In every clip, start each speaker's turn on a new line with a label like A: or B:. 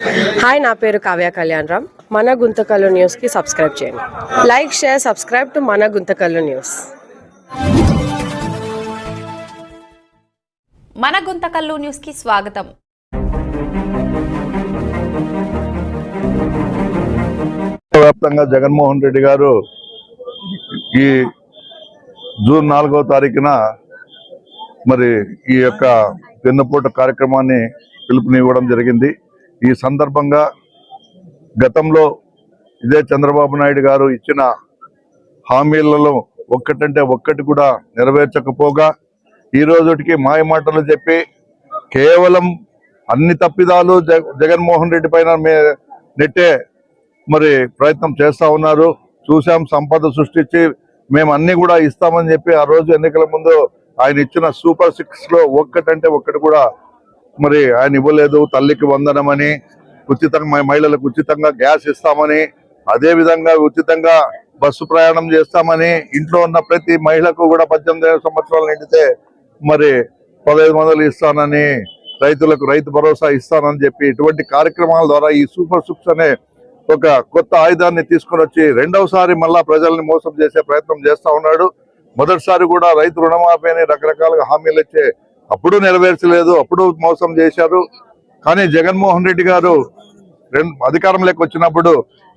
A: Hi, నా పేరు కావ్య కళ్యాణరామ్. మన గుంతకల్లు న్యూస్కి సబ్స్క్రైబ్ చేయండి. లైక్, షేర్, సబ్స్క్రైబ్ టు మన గుంతకల్లు న్యూస్.
B: మన గుంతకల్లు న్యూస్కి స్వాగతం.
C: వ్యాప్తంగా జగన్మోహన్ రెడ్డి గారు ఈ జూన్ 4వ తారీఖున మరి ఈ యొక్క వెన్నుపూట కార్యక్రమాన్ని పిలుపునివ్వడం జరిగింది. ఈ సందర్భంగా గతంలో ఇదే చంద్రబాబు నాయుడు గారు ఇచ్చిన హామీలలో ఒక్కటంటే ఒక్కటి కూడా నెరవేర్చకపోగా ఈ రోజుకి మాయమాటలు చెప్పి కేవలం అన్ని తప్పిదాలు జగన్మోహన్ రెడ్డి పైన నెట్టే మరి ప్రయత్నం చేస్తా ఉన్నారు. చూసాం, సంపద సృష్టించి మేము అన్ని కూడా ఇస్తామని చెప్పి ఆ రోజు ఎన్నికల ముందు ఆయన ఇచ్చిన సూపర్ 6 లో ఒక్కటంటే ఒక్కటి కూడా మరి ఆయన ఇవ్వలేదు. తల్లికి వందనమని, ఉచితంగా మహిళలకు ఉచితంగా గ్యాస్ ఇస్తామని, అదే విధంగా ఉచితంగా బస్సు ప్రయాణం చేస్తామని, ఇంట్లో ఉన్న ప్రతి మహిళకు కూడా 18 సంవత్సరాలు నిండితే మరి 1500 ఇస్తానని, రైతులకు రైతు భరోసా ఇస్తానని చెప్పి ఇటువంటి కార్యక్రమాల ద్వారా ఈ సూపర్ 6 అనే ఒక కొత్త ఆయుధాన్ని తీసుకొని వచ్చి రెండవసారి మళ్ళా ప్రజల్ని మోసం చేసే ప్రయత్నం చేస్తా ఉన్నాడు. మొదటిసారి కూడా రైతు రుణమాఫీ అని రకరకాలుగా హామీలు ఇచ్చే అప్పుడు నెరవేర్చలేదు, అప్పుడు మోసం చేశారు. కానీ జగన్మోహన్ రెడ్డి గారు అధికారంలోకి వచ్చినప్పుడు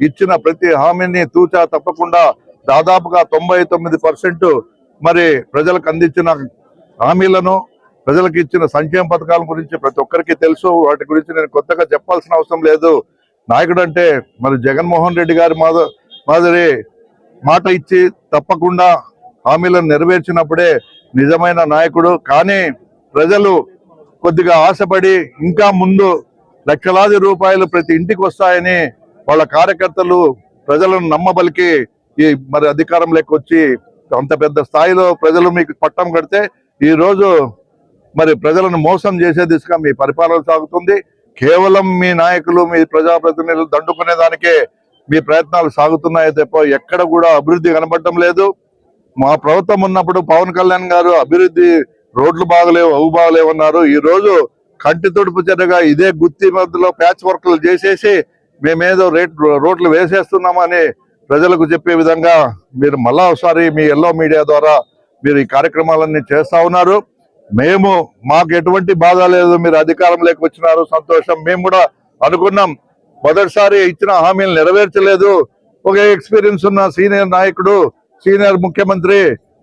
C: ఇచ్చిన ప్రతి హామీని తూచా తప్పకుండా దాదాపుగా 99% మరి ప్రజలకు అందించిన హామీలను, ప్రజలకు ఇచ్చిన సంక్షేమ పథకాల గురించి ప్రతి ఒక్కరికి తెలుసు. వాటి గురించి నేను కొత్తగా చెప్పాల్సిన అవసరం లేదు. నాయకుడు అంటే మరి జగన్మోహన్ రెడ్డి గారి మాదిరి మాట ఇచ్చి తప్పకుండా హామీలను నెరవేర్చినప్పుడే నిజమైన నాయకుడు. కానీ ప్రజలు కొద్దిగా ఆశపడి ఇంకా ముందు లక్షలాది రూపాయలు ప్రతి ఇంటికి వస్తాయని వాళ్ళ కార్యకర్తలు ప్రజలను నమ్మబలికి ఈ మరి అధికారంలోకి వచ్చి అంత పెద్ద స్థాయిలో ప్రజలు మీకు పట్టం కడితే ఈ రోజు మరి ప్రజలను మోసం చేసే దిశగా మీ పరిపాలన సాగుతుంది. కేవలం మీ నాయకులు, మీ ప్రజాప్రతినిధులు దండుకునే దానికే మీ ప్రయత్నాలు సాగుతున్నాయో తప్ప ఎక్కడ కూడా అభివృద్ధి కనబడటం లేదు. మా ప్రభుత్వం ఉన్నప్పుడు పవన్ కళ్యాణ్ గారు అభివృద్ధి, రోడ్లు బాగలేవు, అవు బాగలేవు అన్నారు. ఈ రోజు కంటి తొడుపు చెరగా ఇదే గుత్తి మధ్యలో ప్యాచ్ వర్క్లు చేసేసి మేమేదో రోడ్లు వేసేస్తున్నామని ప్రజలకు చెప్పే విధంగా మీరు మళ్ళా ఒకసారి మీ ఎల్లో మీడియా ద్వారా మీరు ఈ కార్యక్రమాలన్నీ చేస్తా ఉన్నారు. మాకు ఎటువంటి బాధ లేదు, మీరు అధికారంలోకి వచ్చినారు, సంతోషం. మేము కూడా అనుకున్నాం, మొదటిసారి ఇచ్చిన హామీలు నెరవేర్చలేదు. ఒక ఎక్స్పీరియన్స్ ఉన్న సీనియర్ నాయకుడు, సీనియర్ ముఖ్యమంత్రి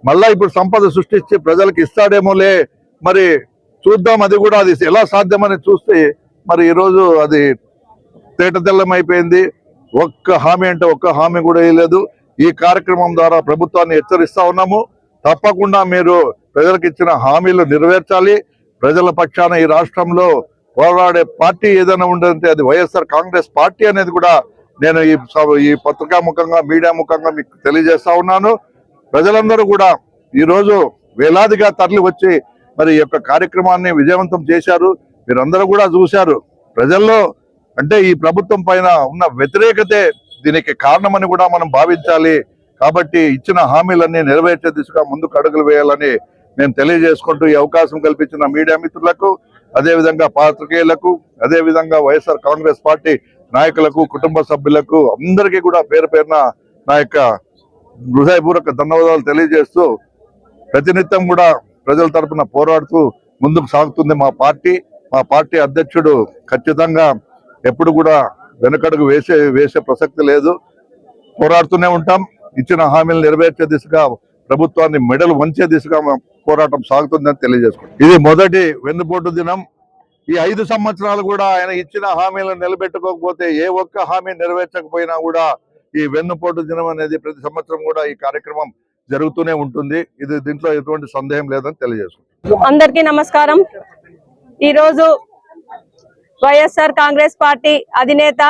C: మళ్ళా ఇప్పుడు సంపద సృష్టించి ప్రజలకు ఇస్తాడేమోలే, మరి చూద్దాం, అది కూడా అది ఎలా సాధ్యమని చూస్తే మరి ఈరోజు అది తేటతెల్లమైపోయింది. ఒక్క హామీ అంటే ఒక్క హామీ కూడా వేయలేదు. ఈ కార్యక్రమం ద్వారా ప్రభుత్వాన్ని హెచ్చరిస్తా ఉన్నాము. తప్పకుండా మీరు ప్రజలకు ఇచ్చిన హామీలు నెరవేర్చాలి. ప్రజల పక్షాన ఈ రాష్ట్రంలో పోరాడే పార్టీ ఏదైనా ఉందంటే అది వైఎస్ఆర్ కాంగ్రెస్ పార్టీ అనేది కూడా నేను ఈ పత్రికా ముఖంగా, మీడియా ముఖంగా మీకు తెలియజేస్తా ఉన్నాను. ప్రజలందరూ కూడా ఈరోజు వేలాదిగా తరలి వచ్చి మరి ఈ యొక్క కార్యక్రమాన్ని విజయవంతం చేశారు. మీరందరూ కూడా చూశారు. ప్రజల్లో అంటే ఈ ప్రభుత్వం పైన ఉన్న వ్యతిరేకతే దీనికి కారణమని కూడా మనం భావించాలి. కాబట్టి ఇచ్చిన హామీలన్నీ నెరవేర్చే దిశగా ముందుకు అడుగులు వేయాలని నేను తెలియజేసుకుంటూ ఈ అవకాశం కల్పించిన మీడియా మిత్రులకు, అదేవిధంగా పాత్రికేయులకు, అదేవిధంగా వైఎస్ఆర్ కాంగ్రెస్ పార్టీ నాయకులకు, కుటుంబ సభ్యులకు అందరికీ కూడా పేరు పేరున నా యొక్క హృదయపూర్వక ధన్యవాదాలు తెలియజేస్తూ ప్రతినిత్యం కూడా ప్రజల తరఫున పోరాడుతూ ముందుకు సాగుతుంది మా పార్టీ అధ్యక్షుడు. ఖచ్చితంగా ఎప్పుడు కూడా వెనకడుగు వేసే ప్రసక్తి లేదు. పోరాడుతూనే ఉంటాం. ఇచ్చిన హామీలు నెరవేర్చే దిశగా, ప్రభుత్వాన్ని మెడలు వంచే దిశగా పోరాటం సాగుతుందని తెలియజేసుకుంటాం. ఇది మొదటి వెన్నుపోటు దినం. ఈ 5 సంవత్సరాలు కూడా ఆయన ఇచ్చిన హామీలను నిలబెట్టుకోకపోతే, ఏ ఒక్క హామీ నెరవేర్చకపోయినా కూడా ఈ వెన్నుపోటు దినం అనేది ప్రతి సంవత్సరం కూడా ఈ కార్యక్రమం జరుగుతూనే ఉంటుంది. దీంట్లో ఎటువంటి సందేహం లేదని తెలియజేసుకుంటాం.
D: అందరికీ నమస్కారం. ఈరోజు వైఎస్ఆర్ కాంగ్రెస్ పార్టీ అధినేత,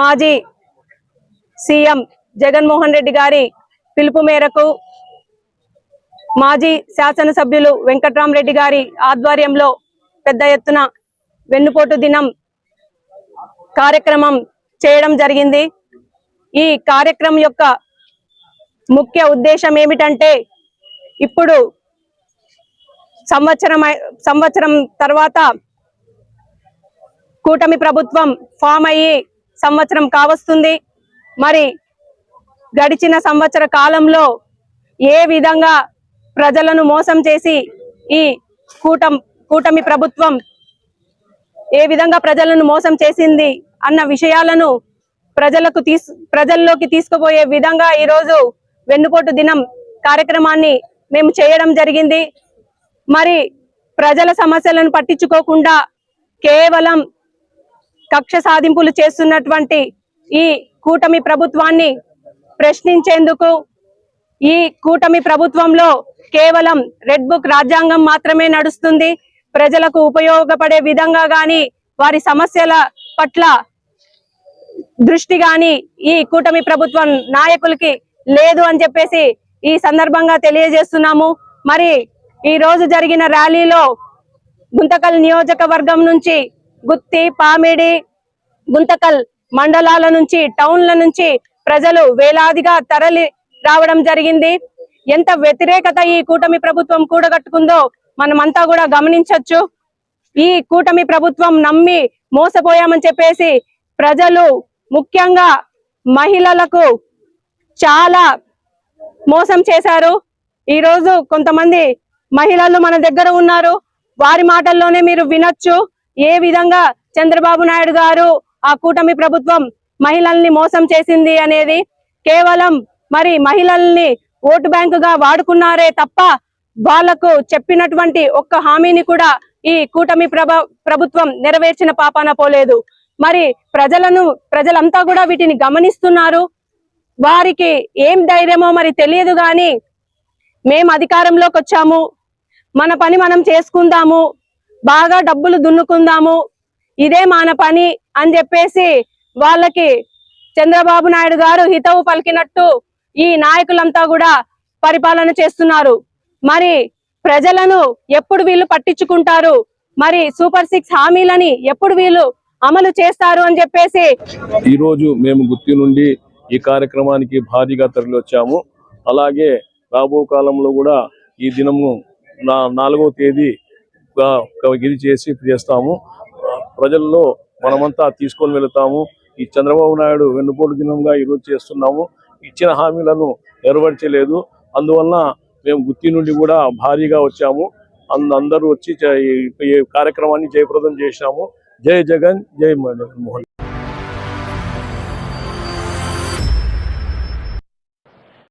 D: మాజీ సీఎం జగన్మోహన్ రెడ్డి గారి పిలుపు మేరకు మాజీ శాసనసభ్యులు వెంకట్రామరెడ్డి గారి ఆధ్వర్యంలో పెద్ద ఎత్తున వెన్నుపోటు దినం కార్యక్రమం చేయడం జరిగింది. ఈ కార్యక్రమం యొక్క ముఖ్య ఉద్దేశం ఏమిటంటే, ఇప్పుడు సంవత్సరం తర్వాత కూటమి ప్రభుత్వం ఫామ్ అయ్యి సంవత్సరం కావస్తుంది. మరి గడిచిన సంవత్సర కాలంలో ఏ విధంగా ప్రజలను మోసం చేసి ఈ కూటమి ప్రభుత్వం ఏ విధంగా ప్రజలను మోసం చేసింది అన్న విషయాలను ప్రజల్లోకి తీసుకుపోయే విధంగా ఈరోజు వెన్నుపోటు దినం కార్యక్రమాన్ని మేము చేయడం జరిగింది. మరి ప్రజల సమస్యలను పట్టించుకోకుండా కేవలం కక్ష సాధింపులు చేస్తున్నటువంటి ఈ కూటమి ప్రభుత్వాన్ని ప్రశ్నించేందుకు, ఈ కూటమి ప్రభుత్వంలో కేవలం రెడ్ బుక్ రాజ్యాంగం మాత్రమే నడుస్తుంది, ప్రజలకు ఉపయోగపడే విధంగా గాని వారి సమస్యల పట్ల దృష్టి గాని ఈ కూటమి ప్రభుత్వం నాయకులకి లేదు అని చెప్పేసి ఈ సందర్భంగా తెలియజేస్తున్నాము. మరి ఈ రోజు జరిగిన ర్యాలీలో గుంతకల్ నియోజకవర్గం నుంచి గుత్తి, పామిడి, గుంతకల్ మండలాల నుంచి, టౌన్ల నుంచి ప్రజలు వేలాదిగా తరలి రావడం జరిగింది. ఎంత వ్యతిరేకత ఈ కూటమి ప్రభుత్వం కూడగట్టుకుందో మనమంతా కూడా గమనించవచ్చు. ఈ కూటమి ప్రభుత్వం నమ్మి మోసపోయామని చెప్పేసి ప్రజలు, ముఖ్యంగా మహిళలకు చాలా మోసం చేశారు. ఈ రోజు కొంతమంది మహిళలు మన దగ్గర ఉన్నారు, వారి మాటల్లోనే మీరు వినొచ్చు ఏ విధంగా చంద్రబాబు నాయుడు గారు, ఆ కూటమి ప్రభుత్వం మహిళల్ని మోసం చేసింది అనేది. కేవలం మరి మహిళల్ని ఓటు బ్యాంకుగా వాడుకున్నారే తప్ప వాళ్లకు చెప్పినటువంటి ఒక్క హామీని కూడా ఈ కూటమి ప్రభుత్వం నెరవేర్చిన పాపాన పోలేదు. మరి ప్రజలంతా కూడా వీటిని గమనిస్తున్నారు. వారికి ఏం ధైర్యమో మరి తెలియదు గాని మేము అధికారంలోకి వచ్చాము, మన పని మనం చేసుకుందాము, బాగా డబ్బులు దున్నుకుందాము, ఇదే మన పని అని చెప్పేసి వాళ్ళకి చంద్రబాబు నాయుడు గారు హితవు పలికినట్టు ఈ నాయకులంతా కూడా పరిపాలన చేస్తున్నారు. మరి ప్రజలను ఎప్పుడు వీళ్ళు పట్టించుకుంటారు, మరి సూపర్ 6 హామీలని ఎప్పుడు వీళ్ళు అమలు చేస్తారు అని చెప్పేసి
E: ఈ రోజు మేము గుత్తి నుండి ఈ కార్యక్రమానికి భారీగా తరలి వచ్చాము. అలాగే రాబో కాలంలో కూడా ఈ దినము 4వ తేదీ ఇది చేస్తాము. ప్రజల్లో మనమంతా తీసుకొని వెళుతాము. ఈ చంద్రబాబు నాయుడు వెన్నుపోటు దినంగా ఈరోజు చేస్తున్నాము. ఇచ్చిన హామీలను నెరవేర్చలేదు. అందువలన మేము గుత్తి నుండి కూడా భారీగా వచ్చాము. అందరూ వచ్చి ఈ కార్యక్రమాన్ని జయప్రదం చేశాము. జై జగన్, జై మోహన్.